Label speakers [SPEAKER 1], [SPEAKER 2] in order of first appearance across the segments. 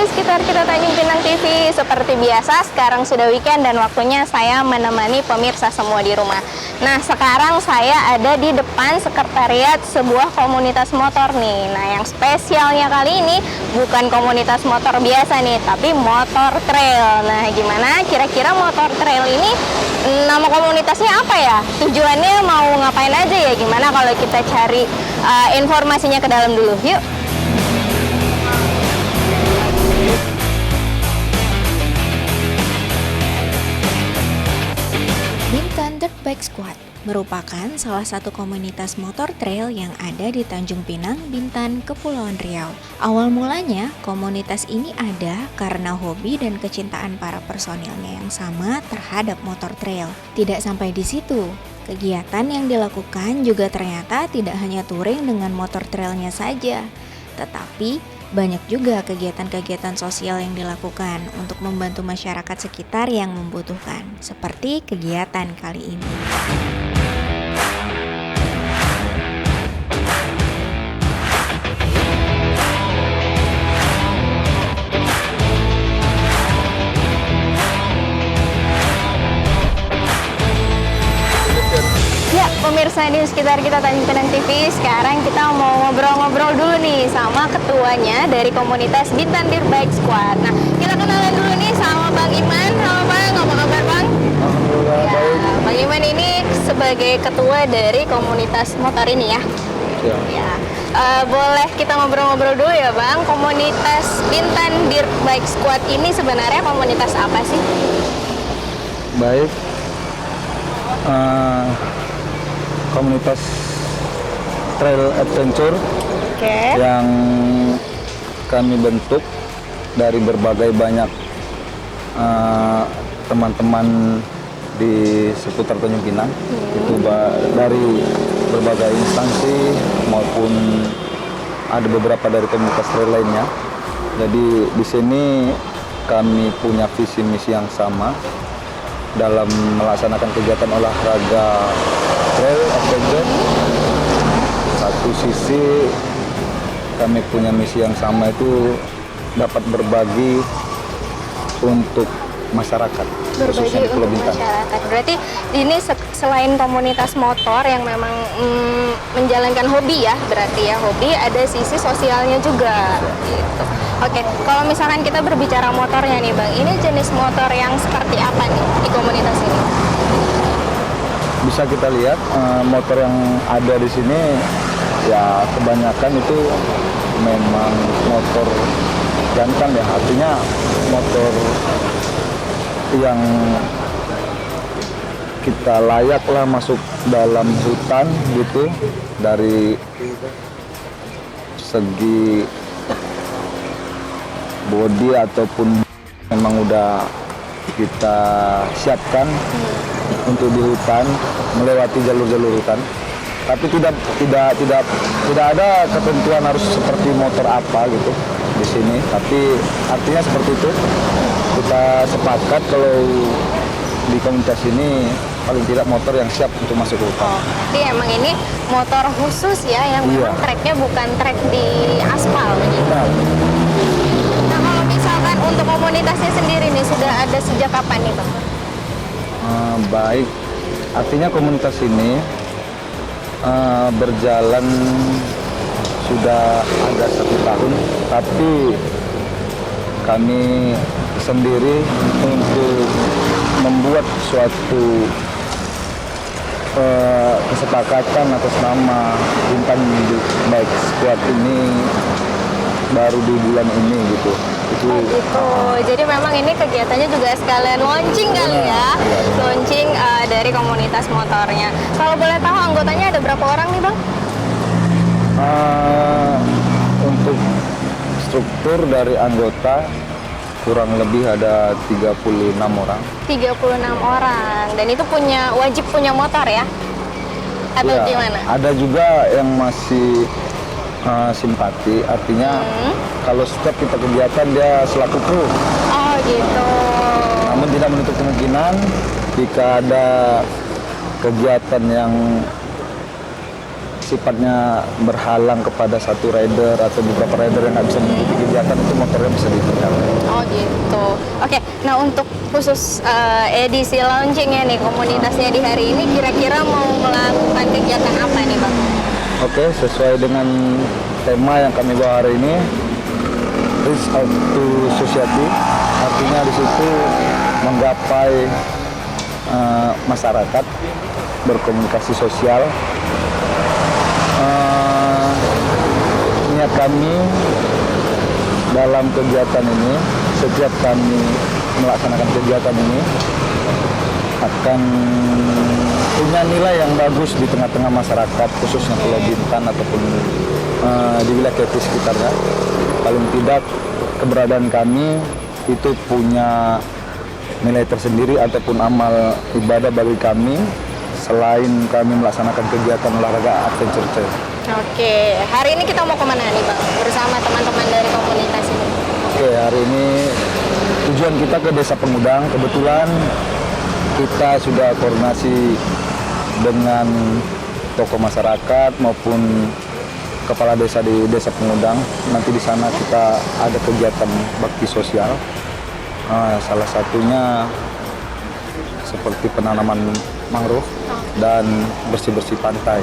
[SPEAKER 1] di sekitar kita Tanjung Pinang TV. Seperti biasa, sekarang sudah weekend dan waktunya saya menemani pemirsa semua di rumah. Nah, sekarang saya ada di depan sekretariat sebuah komunitas motor nih. Nah, yang spesialnya kali ini bukan komunitas motor biasa nih, tapi motor trail. Nah, gimana kira-kira motor trail ini nama komunitasnya apa ya? Tujuannya mau ngapain aja ya? Gimana kalau kita cari informasinya ke dalam dulu? Yuk!
[SPEAKER 2] Bintan Dirt Bike Squad merupakan salah satu komunitas motor trail yang ada di Tanjung Pinang, Bintan, Kepulauan Riau. Awal mulanya, komunitas ini ada karena hobi dan kecintaan para personilnya yang sama terhadap motor trail. Tidak sampai di situ, kegiatan yang dilakukan juga ternyata tidak hanya touring dengan motor trailnya saja, tetapi banyak juga kegiatan-kegiatan sosial yang dilakukan untuk membantu masyarakat sekitar yang membutuhkan, seperti kegiatan kali ini.
[SPEAKER 1] Ya, pemirsa di sekitar kita Tanjung Pinang TV, sekarang kita mau ngobrol-ngobrol dulu nih sama ketuanya dari komunitas Bintan Dirt Bike Squad. Nah, kita kenalan dulu nih sama Bang Iman. Halo Bang, apa kabar Bang?
[SPEAKER 3] Alhamdulillah,
[SPEAKER 1] Ya,
[SPEAKER 3] baik.
[SPEAKER 1] Bang Iman ini sebagai ketua dari komunitas motor ini ya?
[SPEAKER 3] Ya.
[SPEAKER 1] Ya, boleh kita ngobrol-ngobrol dulu ya Bang. Komunitas Bintan Dirt Bike Squad ini sebenarnya komunitas apa sih?
[SPEAKER 3] Baik. Komunitas trail adventure
[SPEAKER 1] Oke.
[SPEAKER 3] yang kami bentuk dari berbagai banyak teman-teman di seputar Tanjung Pinang. Itu dari berbagai instansi maupun ada beberapa dari komunitas trail lainnya. Jadi di sini kami punya visi misi yang sama dalam melaksanakan kegiatan olahraga trail adventure. Satu sisi kami punya misi yang sama, itu dapat berbagi untuk masyarakat, khususnya
[SPEAKER 1] Berbagi
[SPEAKER 3] di Pulau
[SPEAKER 1] untuk
[SPEAKER 3] Bintan.
[SPEAKER 1] masyarakat. Berarti ini selain komunitas motor yang memang menjalankan hobi ya, berarti ya hobi, ada sisi sosialnya juga. Gitu. Oke, kalau misalkan kita berbicara motornya nih Bang, ini jenis motor yang seperti apa nih di komunitas ini?
[SPEAKER 3] Bisa kita lihat motor yang ada di sini ya kebanyakan itu memang motor jantan ya, artinya motor yang kita layaklah masuk dalam hutan gitu, dari segi body ataupun memang udah kita siapkan untuk di hutan, melewati jalur-jalur hutan. Tapi tidak ada ketentuan harus seperti motor apa gitu di sini. Tapi artinya seperti itu. Kita sepakat kalau di komunitas ini paling tidak motor yang siap untuk masuk ke hutan.
[SPEAKER 1] Oh, jadi emang ini motor khusus ya, yang memang
[SPEAKER 3] Iya.
[SPEAKER 1] treknya bukan trek di aspal gitu.
[SPEAKER 3] Nah,
[SPEAKER 1] Nah, kalau misalkan untuk komunitasnya sendiri nih, sudah ada sejak kapan nih Bang?
[SPEAKER 3] baik, artinya komunitas ini berjalan sudah ada 1 tahun, tapi kami sendiri untuk membuat suatu kesepakatan atas nama Bintan Dirt Bike Squad ini baru di bulan ini gitu. Itu
[SPEAKER 1] Gitu. Jadi memang ini kegiatannya juga sekalian launching kali ya,
[SPEAKER 3] Iya.
[SPEAKER 1] launching dari komunitas motornya. Kalau boleh tahu anggotanya ada berapa orang nih Bang?
[SPEAKER 3] untuk struktur dari anggota kurang lebih ada 36 orang.
[SPEAKER 1] 36 orang. Dan itu wajib punya motor ya? Atau
[SPEAKER 3] Ya,
[SPEAKER 1] gimana?
[SPEAKER 3] ada juga yang masih simpati, artinya kalau setiap kita kegiatan dia selaku kru.
[SPEAKER 1] Oh gitu.
[SPEAKER 3] Namun tidak menutup kemungkinan jika ada kegiatan yang sifatnya berhalang kepada satu rider atau beberapa rider yang nggak bisa mengikuti kegiatan, itu motornya bisa ditinggalkan.
[SPEAKER 1] Oh gitu. Oke, nah untuk khusus edisi launchingnya nih, komunitasnya di hari ini kira-kira mau melakukan kegiatan apa nih Bang?
[SPEAKER 3] Oke, sesuai dengan tema yang kami bawa hari ini, Reach Out to Society, artinya di situ menggapai masyarakat, berkomunikasi sosial. Niat kami dalam kegiatan ini, setiap kami melaksanakan kegiatan ini akan punya nilai yang bagus di tengah-tengah masyarakat, khususnya Pulau Bintan ataupun di wilayah KT sekitarnya. Paling tidak keberadaan kami itu punya nilai tersendiri ataupun amal ibadah bagi kami selain kami melaksanakan kegiatan olahraga adventure trail.
[SPEAKER 1] Oke, hari ini kita mau kemana nih Bang? Bersama teman-teman dari komunitas ini.
[SPEAKER 3] Oke, hari ini tujuan kita ke Desa Pengudang. Kebetulan kita sudah koordinasi dengan tokoh masyarakat maupun kepala desa di Desa Pengudang. Nanti di sana kita ada kegiatan bakti sosial. Salah satunya seperti penanaman mangrove dan bersih-bersih pantai.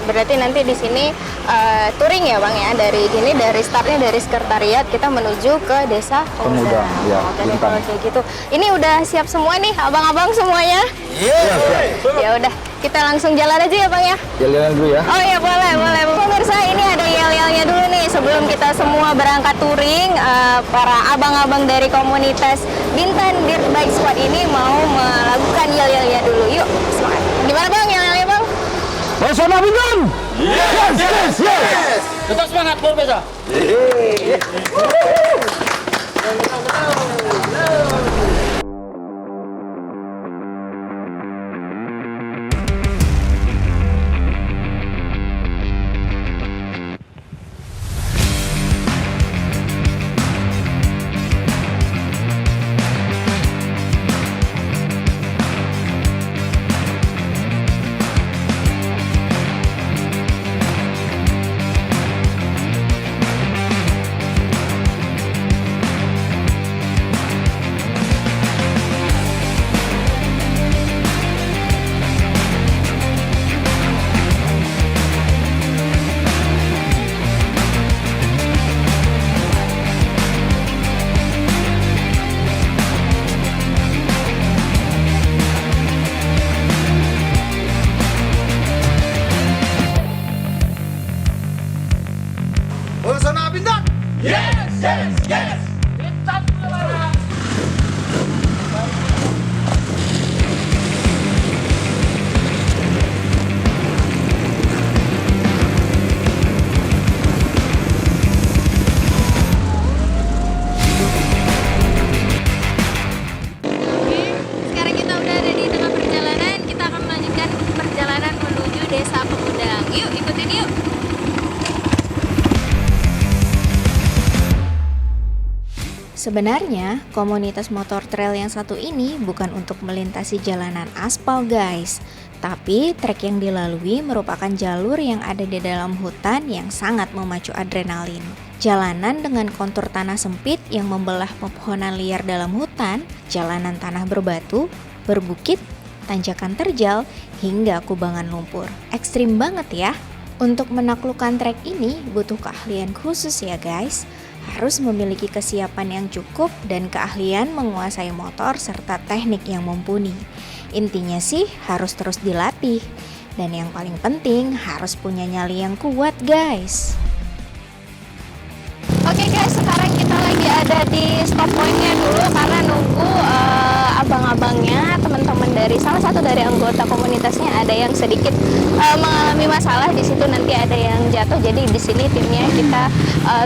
[SPEAKER 1] Berarti nanti di sini touring ya Bang ya, dari startnya dari sekretariat kita menuju ke Desa
[SPEAKER 3] Pengudang, ya,
[SPEAKER 1] Oke deh,
[SPEAKER 3] Bintan.
[SPEAKER 1] kalau kayak gitu. Ini udah siap semua nih abang-abang semuanya? Ya udah, kita langsung jalan aja ya Bang ya.
[SPEAKER 3] Jalan dulu ya.
[SPEAKER 1] Oh iya boleh. Pemirsa, ini ada yel-yelnya dulu nih sebelum kita semua berangkat touring. Para abang-abang dari komunitas Bintan Dirt Bike Squad ini mau melakukan yel-yelnya dulu. Yuk, semangat. Gimana Bang yel-yelnya Bang?
[SPEAKER 3] Bersama Bintan. Yes.
[SPEAKER 4] Tetap semangat, Profesor.
[SPEAKER 5] Bersama Bintan. Yes. Bintan Pulau.
[SPEAKER 1] Sekarang kita udah ada di tengah perjalanan. Kita akan melanjutkan perjalanan menuju Desa Pengudang. Yuk, ikutin yuk.
[SPEAKER 2] Sebenarnya, komunitas motor trail yang satu ini bukan untuk melintasi jalanan aspal guys, tapi trek yang dilalui merupakan jalur yang ada di dalam hutan yang sangat memacu adrenalin. Jalanan dengan kontur tanah sempit yang membelah pepohonan liar dalam hutan, jalanan tanah berbatu, berbukit, tanjakan terjal, hingga kubangan lumpur. Ekstrim banget ya. Untuk menaklukkan trek ini butuh keahlian khusus ya guys. Harus memiliki kesiapan yang cukup dan keahlian menguasai motor serta teknik yang mumpuni. Intinya sih harus terus dilatih. Dan yang paling penting harus punya nyali yang kuat guys.
[SPEAKER 1] Oke guys, sekarang kita lagi ada di stop pointnya dulu karena nunggu abang-abangnya, teman-teman dari salah satu dari anggota komunitasnya ada yang sedikit mengalami masalah di situ, nanti ada yang jatuh. Jadi di sini timnya kita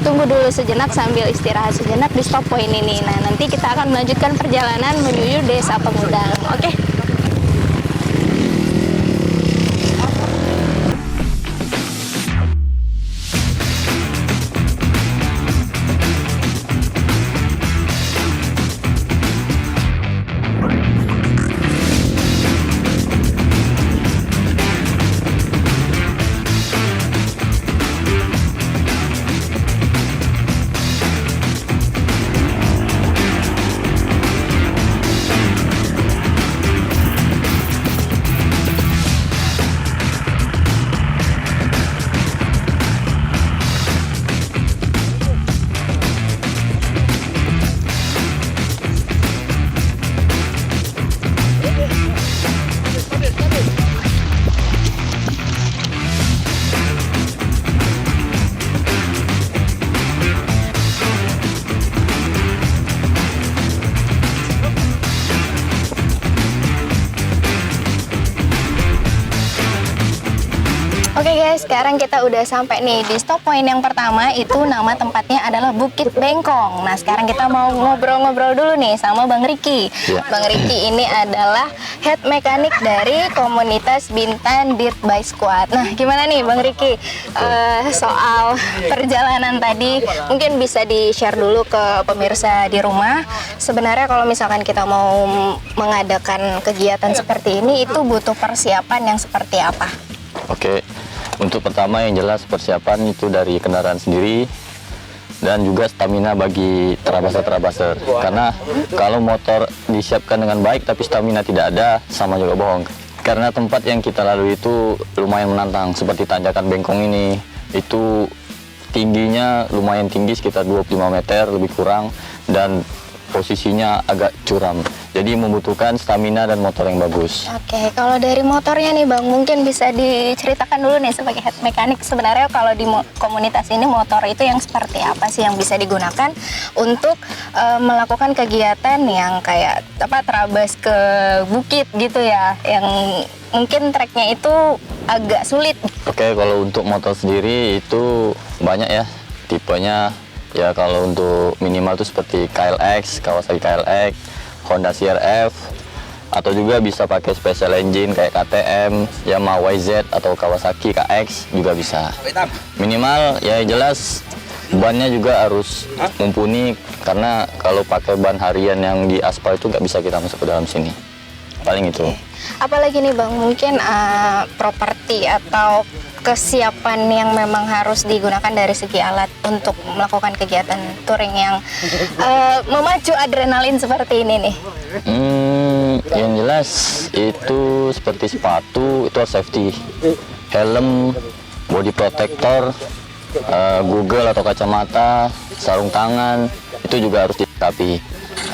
[SPEAKER 1] tunggu dulu sejenak sambil istirahat sejenak di stop point ini. Nah, nanti kita akan melanjutkan perjalanan menuju Desa Pengudang. Oke. sekarang kita udah sampai nih di stop point yang pertama, itu nama tempatnya adalah Bukit Bengkong. Nah, sekarang kita mau ngobrol-ngobrol dulu nih sama Bang Riki.
[SPEAKER 3] Ya.
[SPEAKER 1] Bang Riki ini adalah head mekanik dari komunitas Bintan Dirt Bike Squad. Nah, gimana nih Bang Riki soal perjalanan tadi? Mungkin bisa di-share dulu ke pemirsa di rumah. Sebenarnya kalau misalkan kita mau mengadakan kegiatan seperti ini, itu butuh persiapan yang seperti apa?
[SPEAKER 6] Oke, untuk pertama yang jelas persiapan itu dari kendaraan sendiri dan juga stamina bagi trabaser-trabaser. Karena kalau motor disiapkan dengan baik tapi stamina tidak ada, sama juga bohong. Karena tempat yang kita lalui itu lumayan menantang, seperti tanjakan Bengkong ini. Itu tingginya lumayan tinggi, sekitar 25 meter lebih kurang, dan posisinya agak curam. Jadi membutuhkan stamina dan motor yang bagus.
[SPEAKER 1] Oke, kalau dari motornya nih Bang, mungkin bisa diceritakan dulu nih sebagai head mekanik, sebenarnya kalau di komunitas ini motor itu yang seperti apa sih yang bisa digunakan untuk melakukan kegiatan yang kayak terabas ke bukit gitu ya, yang mungkin treknya itu agak sulit.
[SPEAKER 6] Oke, kalau untuk motor sendiri itu banyak ya tipenya. Ya kalau untuk minimal itu seperti KLX, Kawasaki KLX, Honda CR-F, atau juga bisa pakai special engine kayak KTM, Yamaha YZ atau Kawasaki KX juga bisa. Minimal ya jelas bannya juga harus mumpuni, karena kalau pakai ban harian yang di aspal itu nggak bisa kita masuk ke dalam sini. Paling itu.
[SPEAKER 1] Apalagi nih Bang, mungkin properti atau kesiapan yang memang harus digunakan dari segi alat untuk melakukan kegiatan touring yang memacu adrenalin seperti ini nih.
[SPEAKER 6] Yang jelas itu seperti sepatu itu harus safety, helm, body protector, Google atau kacamata, sarung tangan itu juga harus dilengkapi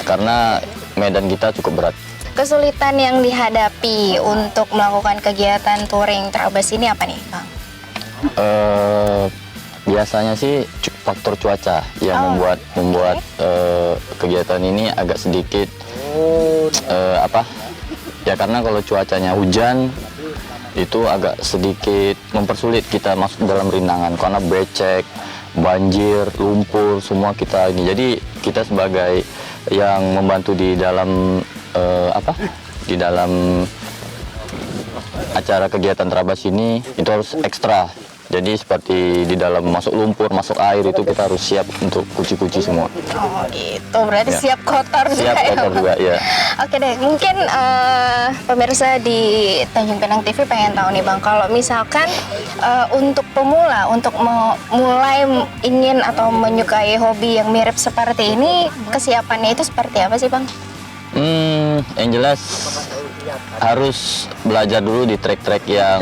[SPEAKER 6] karena medan kita cukup berat.
[SPEAKER 1] Kesulitan yang dihadapi untuk melakukan kegiatan touring terabas ini apa nih Bang?
[SPEAKER 6] Biasanya sih faktor cuaca yang membuat kegiatan ini agak sedikit ya, karena kalau cuacanya hujan itu agak sedikit mempersulit kita masuk dalam rintangan karena becek, banjir, lumpur, semua kita ini. Jadi kita sebagai yang membantu di dalam di dalam acara kegiatan terabas ini itu harus ekstra. Jadi seperti di dalam masuk lumpur, masuk air itu kita harus siap untuk kuci-kuci semua.
[SPEAKER 1] Oh gitu, berarti
[SPEAKER 6] Ya.
[SPEAKER 1] siap kotor
[SPEAKER 6] Siap
[SPEAKER 1] juga
[SPEAKER 6] kotor
[SPEAKER 1] ya?
[SPEAKER 6] juga, ya.
[SPEAKER 1] Oke deh, mungkin pemirsa di Tanjung Pinang TV pengen tahu nih Bang, kalau misalkan untuk pemula, untuk mulai ingin atau menyukai hobi yang mirip seperti ini, kesiapannya itu seperti apa sih Bang?
[SPEAKER 6] Yang jelas harus belajar dulu di trek-trek yang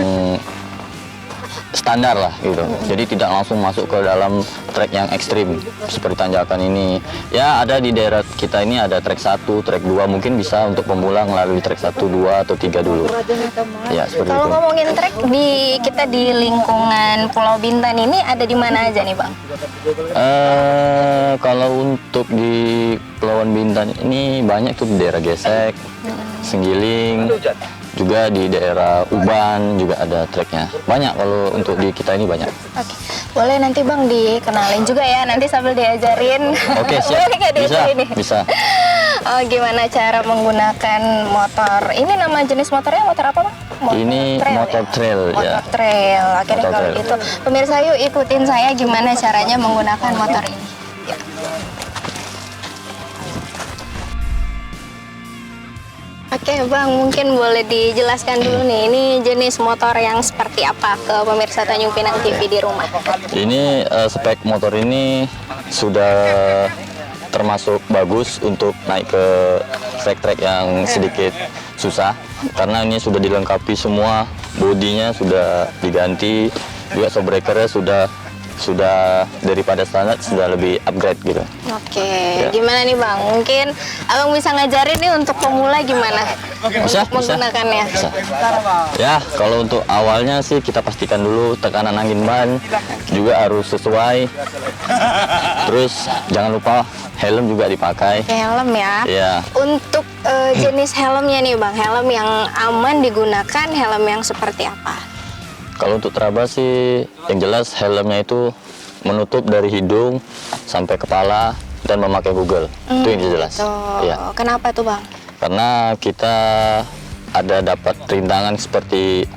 [SPEAKER 6] standar lah gitu. Jadi tidak langsung masuk ke dalam trek yang ekstrim seperti tanjakan ini. Ya ada di daerah kita ini ada trek 1, trek 2, mungkin bisa untuk pemula melalui trek 1, 2 atau 3 dulu. Ya seperti
[SPEAKER 1] Kalau
[SPEAKER 6] itu.
[SPEAKER 1] ngomongin trek kita di lingkungan Pulau Bintan ini ada di mana aja nih Bang?
[SPEAKER 6] Kalau untuk di Kepulauan Bintan ini banyak tuh di daerah Gesek, Senggiling, juga di daerah Uban juga ada treknya. Banyak kalau untuk di kita ini banyak.
[SPEAKER 1] Oke, boleh nanti Bang dikenalin juga ya, nanti sambil diajarin.
[SPEAKER 6] Oke, siap.
[SPEAKER 1] Boleh nggak
[SPEAKER 6] Bisa,
[SPEAKER 1] diajarin nih?
[SPEAKER 6] bisa.
[SPEAKER 1] Oh, gimana cara menggunakan motor? Ini nama jenis motornya motor apa Bang?
[SPEAKER 6] Ini motor trail,
[SPEAKER 1] Motor
[SPEAKER 6] ya.
[SPEAKER 1] trail. Oke deh
[SPEAKER 6] Motor
[SPEAKER 1] kalau
[SPEAKER 6] trail.
[SPEAKER 1] gitu. Pemirsa yuk ikutin saya gimana caranya menggunakan motor ini. Ya. Oke Bang, mungkin boleh dijelaskan dulu nih, ini jenis motor yang seperti apa ke pemirsa Tanjung Pinang TV di rumah?
[SPEAKER 6] Ini spek motor ini sudah termasuk bagus untuk naik ke trek-trek yang sedikit susah, karena ini sudah dilengkapi semua, bodinya sudah diganti, juga shock breakernya sudah daripada standar sudah lebih upgrade gitu.
[SPEAKER 1] Oke,
[SPEAKER 6] Ya.
[SPEAKER 1] gimana nih Bang? Mungkin Abang bisa ngajarin nih untuk pemula gimana
[SPEAKER 6] Bisa,
[SPEAKER 1] untuk menggunakannya?
[SPEAKER 6] Bisa. Ya, kalau untuk awalnya sih kita pastikan dulu tekanan angin ban juga harus sesuai. Terus jangan lupa helm juga dipakai.
[SPEAKER 1] Oke, helm ya.
[SPEAKER 6] Ya.
[SPEAKER 1] Untuk jenis helmnya nih Bang, helm yang aman digunakan, helm yang seperti apa?
[SPEAKER 6] Kalau untuk terabas sih yang jelas helmnya itu menutup dari hidung sampai kepala dan memakai Google. Itu yang jelas. Ya.
[SPEAKER 1] Kenapa tuh Bang?
[SPEAKER 6] Karena kita ada dapat rintangan seperti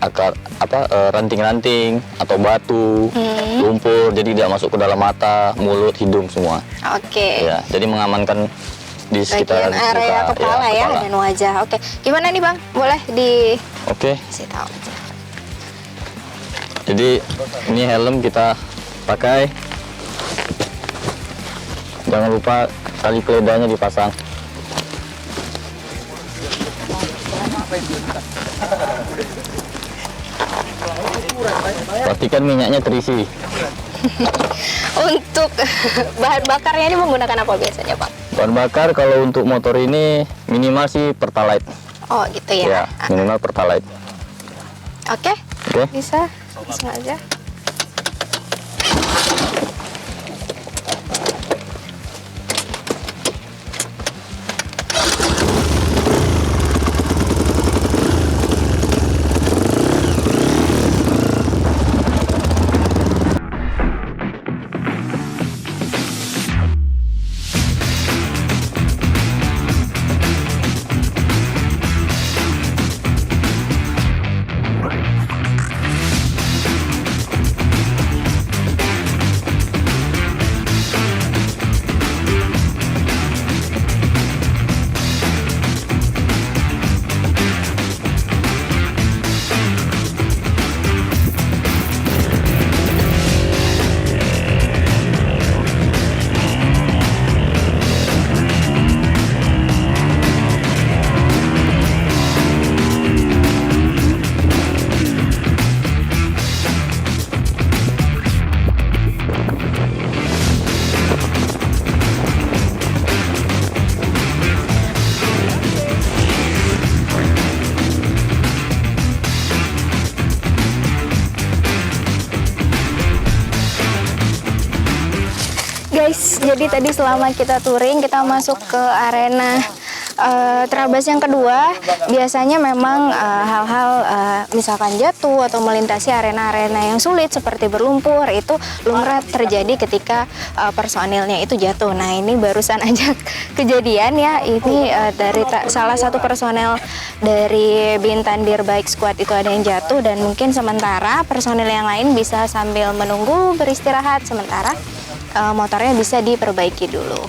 [SPEAKER 6] ranting-ranting atau batu, lumpur, jadi tidak masuk ke dalam mata, mulut, hidung semua.
[SPEAKER 1] Oke.
[SPEAKER 6] Ya, jadi mengamankan di
[SPEAKER 1] Bagian
[SPEAKER 6] sekitaran
[SPEAKER 1] area
[SPEAKER 6] muka,
[SPEAKER 1] kepala ya
[SPEAKER 6] kepala.
[SPEAKER 1] dan wajah. Oke. Gimana nih Bang? Boleh di
[SPEAKER 6] Oke.
[SPEAKER 1] kasih tahu aja.
[SPEAKER 6] Jadi ini helm kita pakai. Jangan lupa tali peledanya dipasang. Pastikan minyaknya terisi.
[SPEAKER 1] Untuk bahan bakarnya ini menggunakan apa biasanya Bang?
[SPEAKER 6] Bahan bakar kalau untuk motor ini minimal sih Pertalite.
[SPEAKER 1] Oh gitu ya.
[SPEAKER 6] Ya, minimal Pertalite.
[SPEAKER 1] Oke.
[SPEAKER 6] Oke.
[SPEAKER 1] Bisa. Langsung aja. Guys, jadi tadi selama kita touring, kita masuk ke arena terabas yang kedua. Biasanya memang hal-hal misalkan jatuh atau melintasi arena-arena yang sulit seperti berlumpur itu lumrah terjadi ketika personilnya itu jatuh. Nah ini barusan aja kejadian ya, ini dari salah satu personel dari Bintan Dir Bike Squad itu ada yang jatuh, dan mungkin sementara personil yang lain bisa sambil menunggu beristirahat sementara motornya bisa diperbaiki dulu.